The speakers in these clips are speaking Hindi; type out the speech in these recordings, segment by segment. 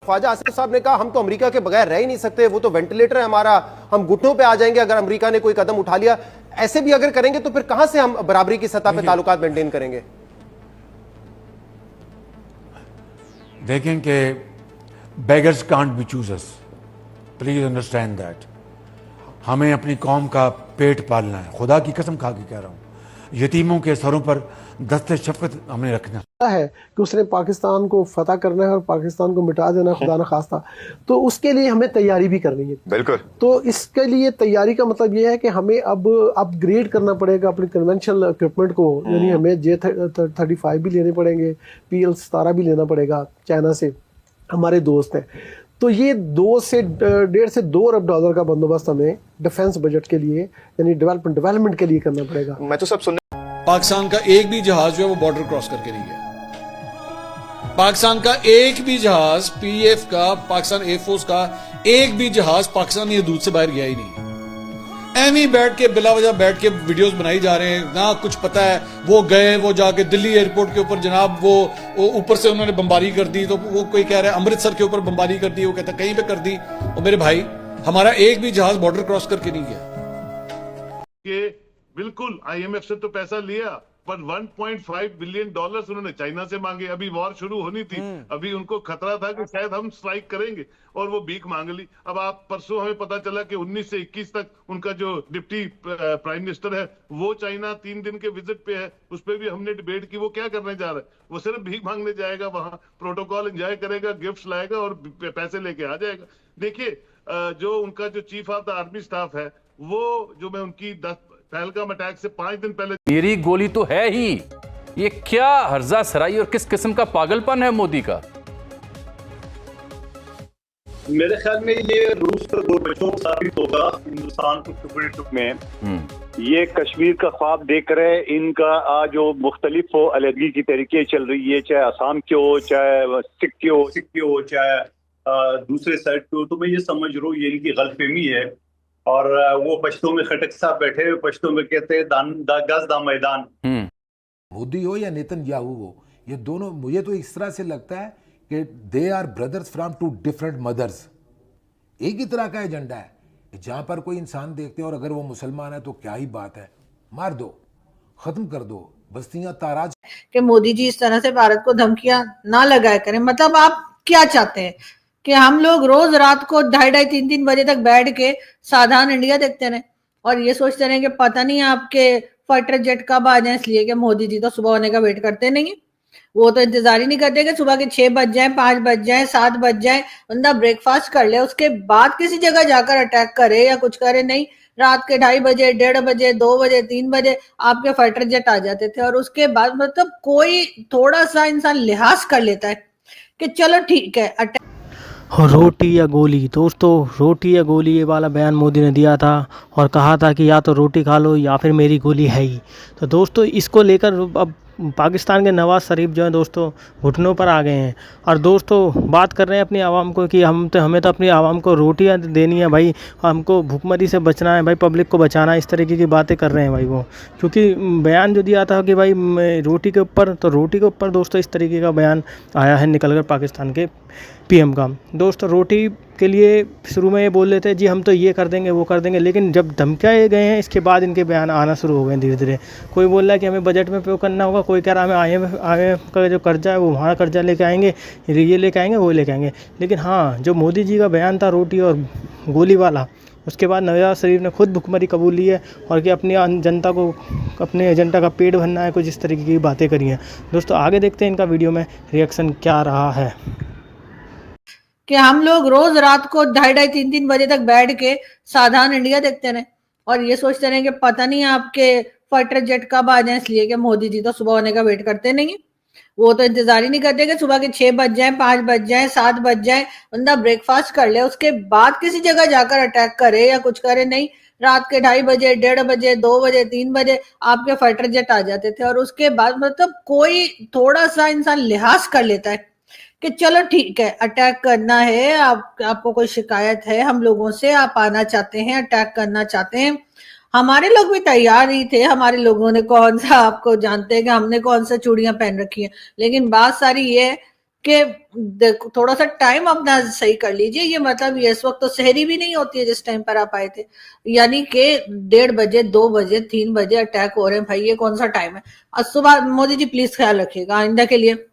ख्वाजा आसिफ साहब ने कहा हम तो अमेरिका के बगैर रह ही नहीं सकते, वो तो वेंटिलेटर है हमारा, हम घुटनों पे आ जाएंगे अगर अमेरिका ने कोई कदम उठा लिया। ऐसे भी अगर करेंगे तो फिर कहां से हम बराबरी की सतह पे ताल्लुकात मेंटेन करेंगे? देखें कि beggars can't be choosers, please understand that. हमें अपनी कौम का पेट पालना है, खुदा की कसम खा के कह रहा हूं। यतीमों के सरों पर दस्ते शफकत हमने रखना है कि उसने पाकिस्तान को फतह करना है और पाकिस्तान को मिटा देना, खुदा न खास्ता। तो उसके लिए हमें तैयारी भी करनी है। बिल्कुल। तो इसके लिए तैयारी का मतलब ये है कि हमें अब अपग्रेड करना पड़ेगा अपने कन्वेंशनल इक्विपमेंट को, यानी हमें J-35 भी लेने पड़ेंगे, PL-17 भी लेना पड़ेगा, चाइना से हमारे दोस्त हैं। तो ये 1.5 से 2 अरब डॉलर का बंदोबस्त हमें डिफेंस बजट के लिए यानी डेवलपमेंट के लिए करना पड़ेगा। मैं तो सब सुनने पाकिस्तान का एक भी जहाज जो है वो बॉर्डर क्रॉस करके नहीं गया। पाकिस्तान का एक भी जहाज, PF का, पाकिस्तान एयरफोर्स का एक भी जहाज पाकिस्तानी हदूद से बाहर गया ही नहीं। एमी बैठ के बिला वजह बैठ के वीडियोस बनाई जा रहे हैं, ना कुछ पता है। वो गए, वो जाके दिल्ली एयरपोर्ट के ऊपर जनाब वो ऊपर से उन्होंने बमबारी कर दी, तो वो कोई कह रहा है अमृतसर के ऊपर बमबारी कर दी, वो कहता कहीं पे कर दी। और मेरे भाई, हमारा एक भी जहाज बॉर्डर क्रॉस करके नहीं गया। बिल्कुल IMF से तो पैसा लिया, पर 1.5 बिलियन डॉलर्स उन्होंने चाइना से मांगे। अभी वॉर शुरू होनी थी, अभी उनको खतरा था कि शायद हम स्ट्राइक करेंगे और वो भीख मांग ली। अब आप परसों हमें पता चला कि 19 से 21 तक उनका जो डिप्टी प्राइम मिनिस्टर है वो चाइना 3 दिन के विजिट पे है। उस पर भी हमने डिबेट की वो क्या करने जा रहा है। वो सिर्फ भीख मांगने जाएगा, वहां प्रोटोकॉल एंजॉय करेगा, गिफ्ट्स लाएगा और पैसे लेके आ जाएगा। देखिए, जो उनका जो chief of the army staff है, वो जो मैं उनकी पहलगाम अटैक से 5 दिन पहले, मेरी गोली तो है ही। ये क्या हर्जा सराई और किस किस्म का पागलपन है मोदी का। मेरे ख्याल में ये रूस का दो बच्चों साबित होगा हिंदुस्तान को टुकड़े टुकड़े में। ये कश्मीर का ख्वाब देख रहे, इनका आज जो मुख्तलिफ हो अलहदगी की तरीके चल रही है, चाहे आसाम के हो, चाहे सिख के हो, चाहे दूसरे साइड के हो, तो मैं ये समझ रहा हूँ ये इनकी गलतफहमी है। और वो पश्तो में खटक साहब बैठे हुए पश्तो में कहते हैं गज दा मैदान। मोदी हो या नेतन्याहू हो, ये दोनों, मुझे तो इस तरह से लगता है कि they are brothers from 2 different mothers. एक ही तरह का एजेंडा है। जहां पर कोई इंसान देखते हैं और अगर वो मुसलमान है तो क्या ही बात है, मार दो, खत्म कर दो, बस्तियां ताराज। कि मोदी जी इस तरह से भारत को धमकियां ना लगाया करें। मतलब आप क्या चाहते हैं कि हम लोग रोज रात को 2:30, 3 बजे तक बैठ के साधारण इंडिया देखते रहे और ये सोचते रहे कि पता नहीं आपके फाइटर जेट कब आ जाए, इसलिए कि मोदी जी तो सुबह होने का वेट करते नहीं। वो तो इंतजार ही नहीं करते कि सुबह के 6 बज जाए, 5 बज जाए, 7 बज जाए, बंदा ब्रेकफास्ट कर ले, उसके बाद किसी जगह जाकर अटैक करे या कुछ करे। नहीं, रात के 2:30 बजे, 1:30 बजे, 2 बजे, 3 बजे आपके फाइटर जेट आ जाते थे। और उसके बाद मतलब कोई थोड़ा सा इंसान लिहाज कर लेता है कि चलो ठीक है अटैक। रोटी या गोली, दोस्तों रोटी या गोली ये वाला बयान मोदी ने दिया था और कहा था कि या तो रोटी खा लो या फिर मेरी गोली है ही। तो दोस्तों इसको लेकर अब पाकिस्तान के नवाज़ शरीफ जो है दोस्तों घुटनों पर आ गए हैं और दोस्तों बात कर रहे हैं अपनी आवाम को कि हमें तो अपनी आवाम को रोटियां देनी है भाई, हमको भूखमरी से बचना है भाई, पब्लिक को बचाना है। इस तरीके की बातें कर रहे हैं भाई वो, क्योंकि बयान जो दिया था कि भाई रोटी के ऊपर, तो रोटी के ऊपर दोस्तों इस तरीके का बयान आया है निकल कर पाकिस्तान के PM का। दोस्तों रोटी के लिए शुरू में ये बोल लेते हैं जी हम तो ये कर देंगे वो कर देंगे, लेकिन जब धमकियाए गए हैं इसके बाद इनके बयान आना शुरू हो गए धीरे धीरे। कोई बोल रहा है कि हमें बजट में पे करना होगा, कोई कह रहा है हमें IMF का जो कर्जा है वो वहाँ कर्जा लेके आएंगे, ये लेके आएंगे वो लेके आएंगे। लेकिन हाँ, जो मोदी जी का बयान था रोटी और गोली वाला, उसके बाद नवाज शरीफ ने खुद भुखमरी कबूल ली है और कि अपनी जनता को अपने एजेंडा का पेट भरना है, कुछ इस तरीके की बातें करी हैं। दोस्तों आगे देखते हैं इनका वीडियो में रिएक्शन क्या रहा है। कि हम लोग रोज रात को 2:30, 3 बजे तक बैठ के साधारण इंडिया देखते रहे और ये सोचते रहे कि पता नहीं आपके फाइटर जेट कब आ जाए, इसलिए कि मोदी जी तो सुबह होने का वेट करते नहीं। वो तो इंतजार ही नहीं करते कि सुबह के 6 बज जाए, 5 बज जाए, 7 बज जाए, बंदा ब्रेकफास्ट कर ले, उसके बाद किसी जगह जाकर अटैक करे या कुछ करे। नहीं, रात के 2:30 बजे, 1:30 बजे, 2 बजे, 3 बजे आपके फाइटर जेट आ जाते थे। और उसके बाद मतलब कोई थोड़ा सा इंसान लिहाज कर लेता है कि चलो ठीक है अटैक करना है, आपको कोई शिकायत है हम लोगों से, आप आना चाहते हैं, अटैक करना चाहते हैं। हमारे लोग भी तैयार ही थे। हमारे लोगों ने कौन सा, आपको जानते हैं कि हमने कौन सा चूड़ियां पहन रखी है, लेकिन बात सारी ये है कि देखो थोड़ा सा टाइम अपना सही कर लीजिए। ये मतलब ये इस वक्त तो सहरी भी नहीं होती है जिस टाइम पर आप आए थे, यानी कि 1:30 बजे, 2 बजे, 3 बजे अटैक हो रहे हैं। भाई ये कौन सा टाइम है? आज सुबह मोदी जी प्लीज ख्याल रखिएगा आइंदा के लिए,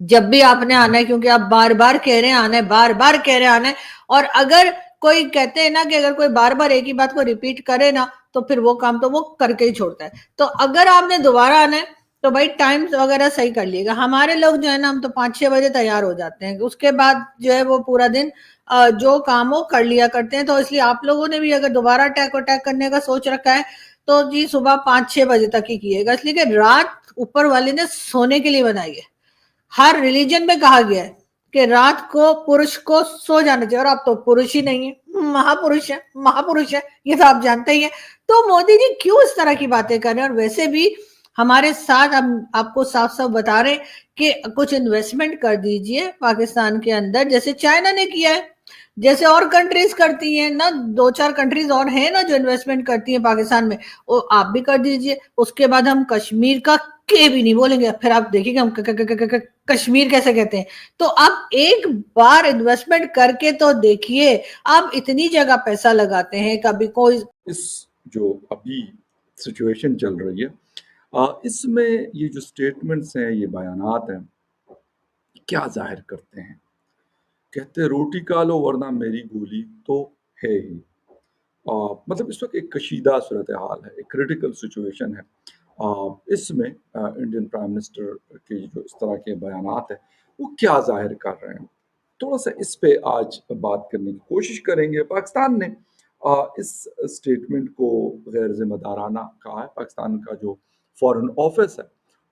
जब भी आपने आना है, क्योंकि आप बार बार कह रहे हैं आना है, बार बार कह रहे हैं आना है। और अगर कोई कहते हैं ना कि अगर कोई बार बार एक ही बात को रिपीट करे ना तो फिर वो काम तो वो करके ही छोड़ता है। तो अगर आपने दोबारा आना है तो भाई टाइम वगैरह सही कर लिएगा। हमारे लोग जो है ना, हम तो 5-6 बजे तैयार हो जाते हैं, उसके बाद जो है वो पूरा दिन जो काम हो कर लिया करते हैं। तो इसलिए आप लोगों ने भी अगर दोबारा अटैक करने का सोच रखा है तो जी सुबह 5-6 बजे तक ही कीजिएगा, इसलिए कि रात ऊपर वाले ने सोने के लिए बनाई है। हर रिलीजन में कहा गया है कि रात को पुरुष को सो जाना चाहिए, और आप तो पुरुष ही नहीं है, महापुरुष है, महापुरुष है, ये तो आप जानते ही हैं। तो मोदी जी क्यों इस तरह की बातें कर रहे हैं? और वैसे भी हमारे साथ हम आपको साफ साफ बता रहे हैं कि कुछ इन्वेस्टमेंट कर दीजिए पाकिस्तान के अंदर, जैसे चाइना ने किया है, जैसे और कंट्रीज करती हैं ना, 2-4 कंट्रीज और हैं ना जो इन्वेस्टमेंट करती हैं पाकिस्तान में, वो आप भी कर दीजिए। उसके बाद हम कश्मीर का के भी नहीं बोलेंगे, फिर आप देखिएगा हम कश्मीर कैसे कहते हैं। तो आप एक बार इन्वेस्टमेंट करके तो देखिए, आप इतनी जगह पैसा लगाते हैं, कभी कोई इस जो अभी सिचुएशन चल रही है इसमें ये जो स्टेटमेंट्स हैं, ये बयानात हैं, क्या जाहिर करते हैं? कहते रोटी खा लो वरना मेरी गोली तो है ही। मतलब इस वक्त एक कशीदा सूरत हाल है, एक क्रिटिकल सिचुएशन है। इसमें इंडियन प्राइम मिनिस्टर के जो इस तरह के बयानात हैं वो क्या जाहिर कर रहे हैं, थोड़ा सा इस पे आज बात करने की कोशिश करेंगे। पाकिस्तान ने इस स्टेटमेंट को गैर जिम्मेदाराना कहा है। पाकिस्तान का जो फॉरेन ऑफिस है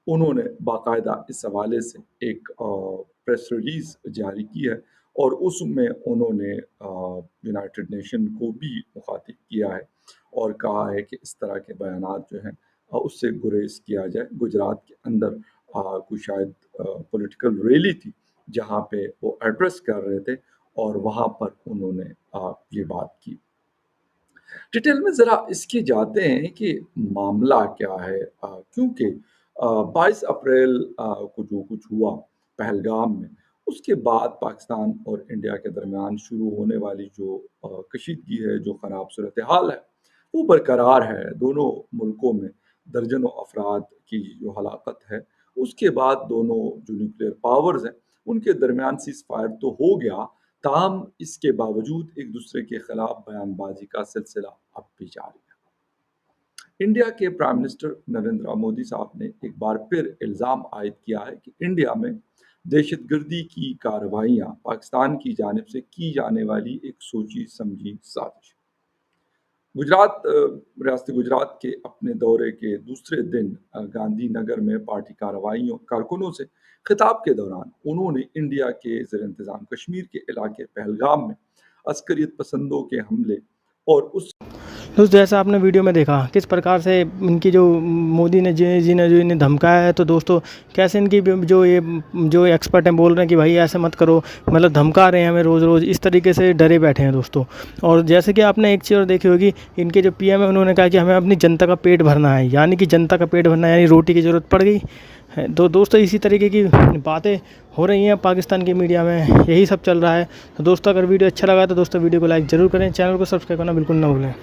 उन्होंने बाकायदा इस हवाले से एक प्रेस रिलीज जारी की है और उसमें उन्होंने यूनाइटेड नेशन को भी मुखातिब किया है और कहा है कि इस तरह के बयानात जो हैं उससे गुरेज किया जाए। गुजरात के अंदर कोई शायद पॉलिटिकल रैली थी जहाँ पे वो एड्रेस कर रहे थे और वहाँ पर उन्होंने ये बात की। डिटेल में ज़रा इसके जाते हैं कि मामला क्या है, क्योंकि 22 अप्रैल को जो कुछ हुआ पहलगाम में, उसके बाद पाकिस्तान और इंडिया के दरमियान शुरू होने वाली जो कशीदगी है, जो ख़राब सूरत हाल है, वो बरकरार है। दोनों मुल्कों में दर्जनों अफराद की जो हलाकत है, उसके बाद दोनों जो न्यूक्लियर पावर्स हैं उनके दरमियान सीज़ फायर तो हो गया, ताहम इसके बावजूद एक दूसरे के खिलाफ बयानबाजी का सिलसिला अब भी जारी है। इंडिया के प्राइम मिनिस्टर नरेंद्र मोदी साहब ने एक बार फिर इल्ज़ाम आयद किया है कि इंडिया में दहशतगर्दी की कार्रवाइयाँ पाकिस्तान की जानिब से की जाने वाली एक सोची समझी साजिश। रियासत गुजरात के अपने दौरे के दूसरे दिन गांधीनगर में पार्टी कारकुनों से खिताब के दौरान उन्होंने इंडिया के ज़ेर इंतज़ाम कश्मीर के इलाके पहलगाम में अस्करियत पसंदों के हमले और उस दोस्तों जैसा आपने वीडियो में देखा किस प्रकार से इनकी जो मोदी ने जी ने जो इन्हें धमकाया है, तो दोस्तों कैसे इनकी जो एक्सपर्ट हैं बोल रहे हैं कि भाई ऐसे मत करो, मतलब धमका रहे हैं हमें रोज़ रोज़, इस तरीके से डरे बैठे हैं दोस्तों। और जैसे कि आपने एक चीज़ और देखी होगी, इनके जो पीएम है उन्होंने कहा कि हमें अपनी जनता का पेट भरना है, यानी कि जनता का पेट भरना यानी रोटी की ज़रूरत पड़ गई है। तो दोस्तों इसी तरीके की बातें हो रही हैं पाकिस्तान की मीडिया में, यही सब चल रहा है। तो दोस्तों अगर वीडियो अच्छा लगा तो दोस्तों वीडियो को लाइक ज़रूर करें, चैनल को सब्सक्राइब करना बिल्कुल ना भूलें।